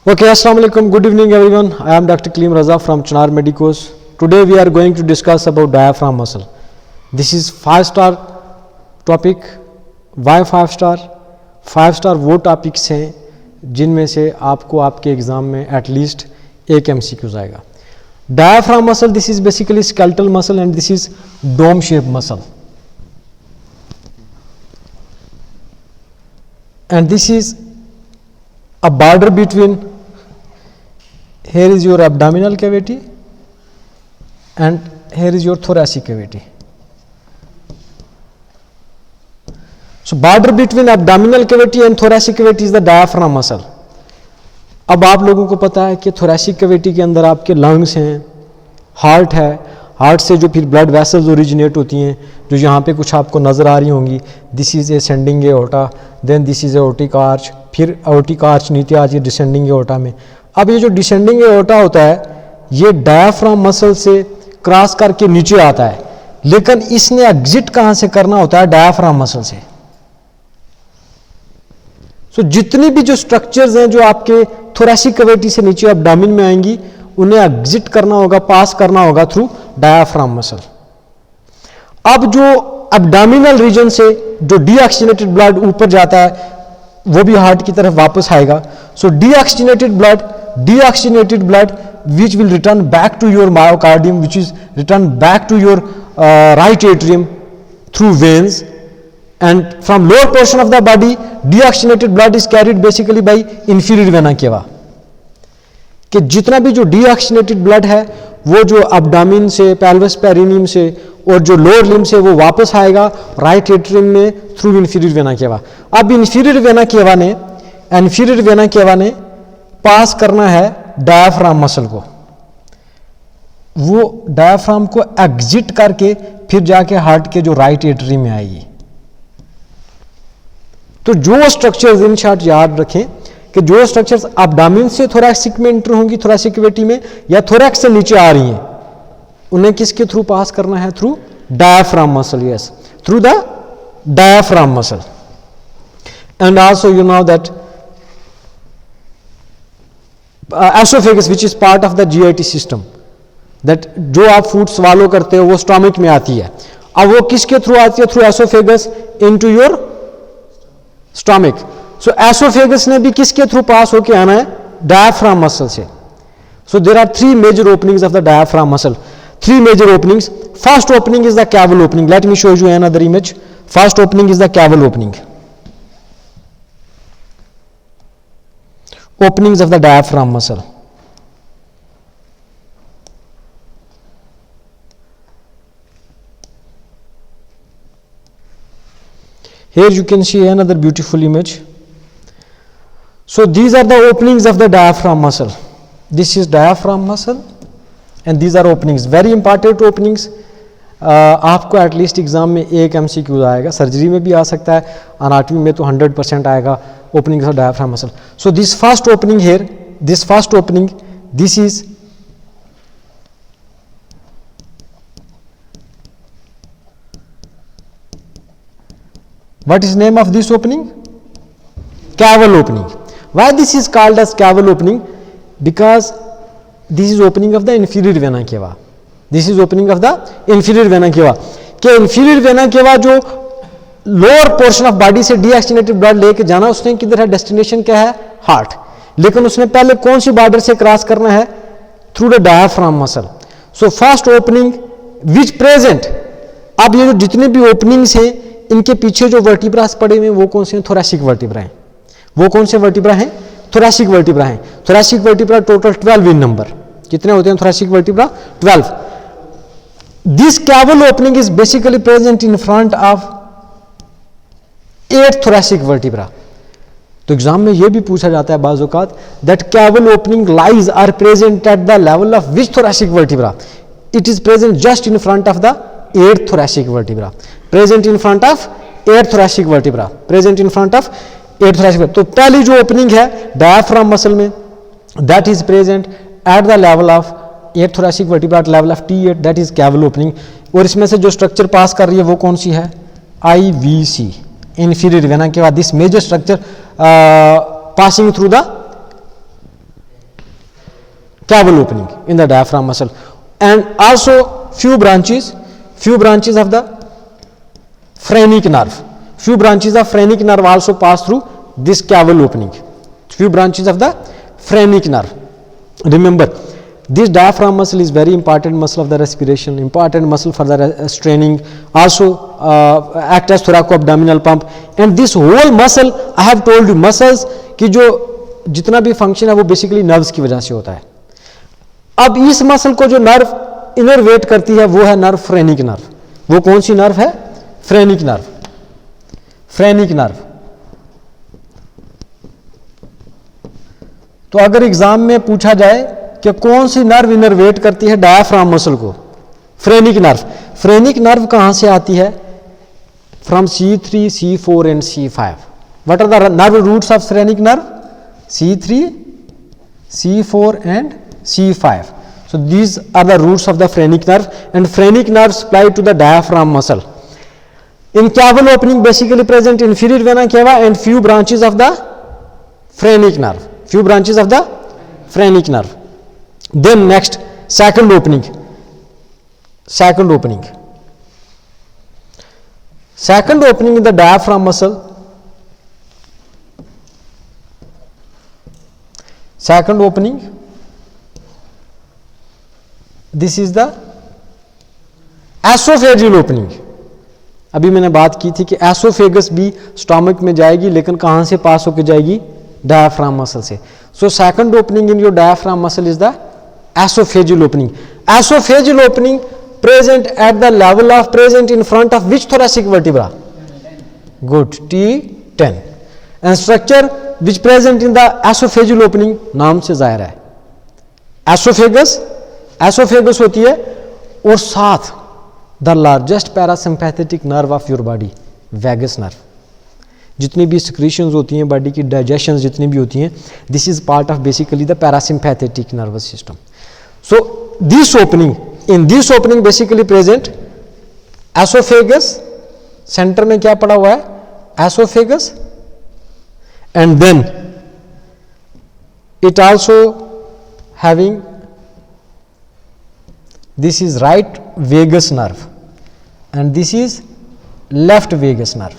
Okay, Assalamu alaikum. Good evening, everyone. I am Dr. Kaleem Raza from Chinar Medicos. Today we are going to discuss about diaphragm muscle. This is 5-star topic. Why 5-star? 5-star वो topics हैं जिनमें से आपको आपके exam में at least एक MCQ आएगा. Diaphragm muscle, this is basically skeletal muscle and this is dome shaped muscle. And this is a border between, here is your abdominal cavity and here is your thoracic cavity. So border between abdominal cavity and thoracic cavity is the diaphragm muscle. अब आप लोगों को पता है कि thoracic cavity के अंदर आपके lungs हैं, हार्ट है, हार्ट से जो फिर ब्लड वेसल्स ओरिजिनेट होती हैं जो यहाँ पे कुछ आपको नज़र आ रही होंगी. This is ascending aorta, then this is aortic arch, फिर एओर्टिक आर्च नीचे आ जाए डिसेंडिंग एओर्टा में. अब ये जो डिसेंडिंग एओर्टा होता है ये डायफ्राम मसल से क्रॉस करके नीचे आता है, लेकिन इसने एग्जिट कहाँ से करना होता है? डायफ्राम मसल से. सो जितनी भी जो स्ट्रक्चर्स हैं जो आपके थोरेसिक कैविटी से नीचे एब्डोमेन में आएंगी उन्हें एग्जिट करना होगा, पास करना होगा थ्रू डायफ्राम मसल. अब जो एब्डोमिनल रीजन से जो डीऑक्सीजनेटेड ब्लड ऊपर जाता है वो भी हार्ट की तरफ वापस आएगा. So deoxygenated blood which will return back to your myocardium, which is return back to your right atrium through veins, and from lower portion of the body deoxygenated blood is carried basically by inferior vena cava. कि जितना भी जो deoxygenated blood है वो जो abdomen से, pelvis perineum से और जो लोअर लिम्ब से वो वापस आएगा राइट एट्रियम में थ्रू इंफीरियर वेना केवा. अब इंफीरियर वेना केवा ने पास करना है डायफ्राम मसल को. वो डायफ्राम को एग्जिट करके फिर जाके हार्ट के जो राइट एट्रियम में आएगी. तो जो स्ट्रक्चर्स इन शॉर्ट याद रखें कि जो स्ट्रक्चर्स एब्डोमेन से थोरैसिक में एंटर होंगी, थोरैसिक कैविटी में, या थोरैक्स से नीचे आ रही हैं, उन्हें किसके थ्रू पास करना है? Through diaphragm muscle. Yes, through the diaphragm muscle. And also you know that oesophagus which is part of the GIT system, that जो आप फूड स्वालो करते हो वो स्टमक में आती है. अब वो किसके थ्रू आती है? Through oesophagus into your stomach. So oesophagus ने भी किसके थ्रू पास होके आना है? डायफ्राम मसल से. So there are 3 major openings of the diaphragm muscle. 3 major openings. First opening is the caval opening. Let me show you another image. First opening is the caval opening. Openings of the diaphragm muscle. Here you can see another beautiful image. So these are the openings of the diaphragm muscle. This is diaphragm muscle and these are openings, very important openings. आपको at least exam में एक MCQ आएगा, surgery में भी आ सकता है, anatomy में तो 100% आएगा. Opening of diaphragm muscle. So this first opening here, this first opening, this is what is name of this opening? Caval opening. Why this is called as caval opening? Because this is opening of the inferior vena cava. This is opening of the inferior vena cava. कि inferior vena cava जो lower portion of body से deoxygenated blood लेके जाना, उसने किधर है? Destination क्या है? हार्ट. लेकिन उसने पहले कौन सी बॉर्डर से क्रॉस करना है? Through the diaphragm muscle. So first opening which present. अब ये जो जितने भी ओपनिंग्स हैं इनके पीछे जो वर्टिब्रास पड़े हुए हैं वो कौन से हैं? थोरैसिक वर्टिब्रा हैं. वो कौन से वर्टिब्रा हैं? थोरैसिक वर्टिब्रा हैं. Thoracic vertebra total 12 in number. कितने होते हैं thoracic vertebra? 12. This caval opening is basically present in front of 8 thoracic vertebra. तो एग्जाम में यह भी पूछा जाता है बाज़ औक़ात that caval opening lies are present at the level of which thoracic vertebra? It is present just in front of the 8th thoracic vertebra. Present in front of 8th thoracic vertebra. Present in front of 8th thoracic vertebra. तो पहली जो opening है diaphragm muscle में, that is present at the level of 8th thoracic vertebra at level of T8, that is caval opening. और इसमें से जो structure पास कर रही है वो कौन सी है? IVC, inferior vena cava. This major structure passing through the caval opening in the diaphragm muscle, and also few branches of the phrenic nerve. Few branches of phrenic nerve also pass through this caval opening. Few branches of the phrenic nerve. Remember, this diaphragm muscle is very important muscle of the respiration, important muscle for the straining, also act as thoraco-abdominal pump. And this whole muscle, I have told you, muscles की जो जितना भी function है वो basically nerves की वजह से होता है. अब इस मसल को जो नर्व इनरवेट करती है वो है नर्व फ्रेनिक नर्व. वो कौन सी नर्व है? Phrenic nerve. Phrenic nerve. तो अगर एग्जाम में पूछा जाए कि कौन सी नर्व इनरवेट करती है डायाफ्राम मसल को? Phrenic nerve. फ्रेनिक नर्व कहां से आती है? From C3, C4 and C5. What are the nerve roots of phrenic nerve? C3, C4 and C5. So these are the roots of the phrenic nerve, and phrenic nerve supply to the diaphragm muscle. In caval opening basically present inferior vena cava and few branches of the phrenic nerve. Few branches of the phrenic nerve. Then next, second opening. Second opening. Second opening in the diaphragm muscle. Second opening. This is the esophageal opening. अभी मैंने बात की थी कि oesophagus भी stomach में जाएगी, लेकिन कहां से पास होकर जाएगी? डायाफ्राम मसल से. So second opening in your diaphragm muscle is the esophageal opening. Esophageal opening present at the level of present in front of which thoracic vertebra? Good, T10. And structure which present in the esophageal opening, नाम से जाहिर है. Oesophagus होती है और साथ the largest parasympathetic nerve of your body, vagus nerve. जितनी भी सिक्रीशंस होती हैं बॉडी की, डाइजेशंस जितनी भी होती हैं, this is part of basically the parasympathetic nervous system. So this opening, in this opening basically present oesophagus. Centre में क्या पड़ा हुआ है? Oesophagus. And then it also having, this is right vagus nerve and this is left vagus nerve.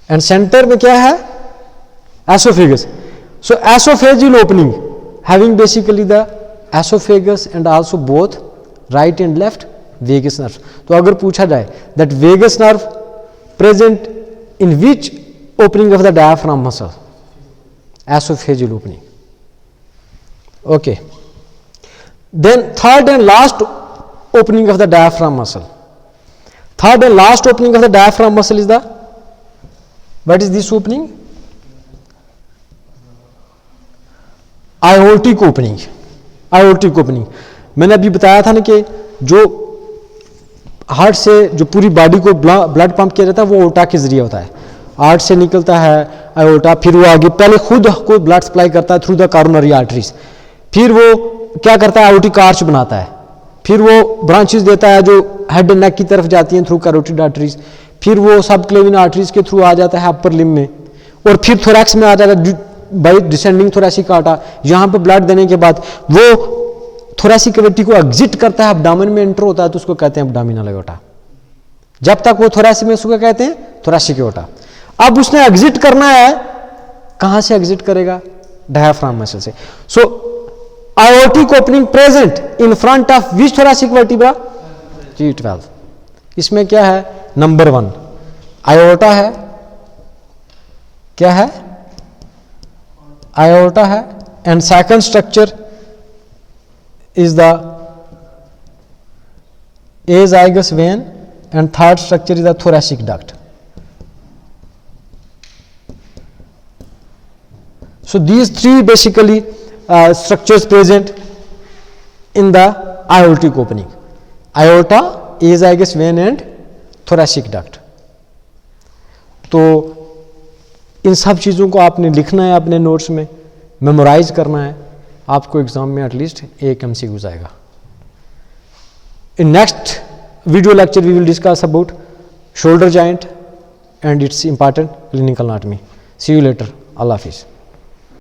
And center में क्या है? Esophagus. So esophageal opening having basically the esophagus and also both right and left vagus nerve. तो अगर पूछा जाए that vagus nerve present in which opening of the diaphragm muscle? Esophageal opening. Okay. Then third and last opening of the diaphragm muscle. Third and last opening of the diaphragm muscle is the, what is this opening? Aortic opening. Aortic opening. मैंने अभी बताया था ना कि जो heart से जो पूरी बॉडी को ब्लड पंप किया जाता है वो ओटा के जरिए होता है. हार्ट से निकलता है आयोटा, फिर वो आगे पहले खुद को ब्लड सप्लाई करता है थ्रू द कॉरोनरी आर्टरीज, फिर वो क्या करता है? आयोटिक आर्च बनाता है, फिर वो ब्रांचेस देता है जो हेड एंड नेक की तरफ जाती हैं थ्रू कैरोटिड आर्टरीज, फिर वो सब क्लेविन आर्टरीज के थ्रू आ जाता है अपर लिम्ब में, और फिर थोरैक्स में आ जाता है बाई डिसेंडिंग थोरैसिक आर्टा. यहाँ पे ब्लड देने के बाद वो थोरैसिक कैविटी को एग्जिट करता है, अब्डोमेन में एंटर होता है, तो उसको कहते हैं अब्डोमिनल एओर्टा. जब तक वो थोरैसिक में, उसको कहते हैं थोरैसिक एओर्टा. अब उसने एग्जिट करना है, कहां से एग्जिट करेगा? डायाफ्राम मसल से. सो aortic opening present in front of which thoracic vertebra? T12. इसमें क्या है? नंबर 1 aorta है. क्या है? aorta है. And second structure is the azygous vein and third structure is the thoracic duct. So these three basically structures present in the aortic opening: aorta, azygous vein and thoracic duct. तो इन सब चीज़ों को आपने लिखना है अपने notes में, memorise करना है, आपको एग्जाम में एटलीस्ट एक MCQ जाएगा. In next video lecture we will discuss about shoulder joint and its important clinical anatomy. See you later. Allah Hafiz.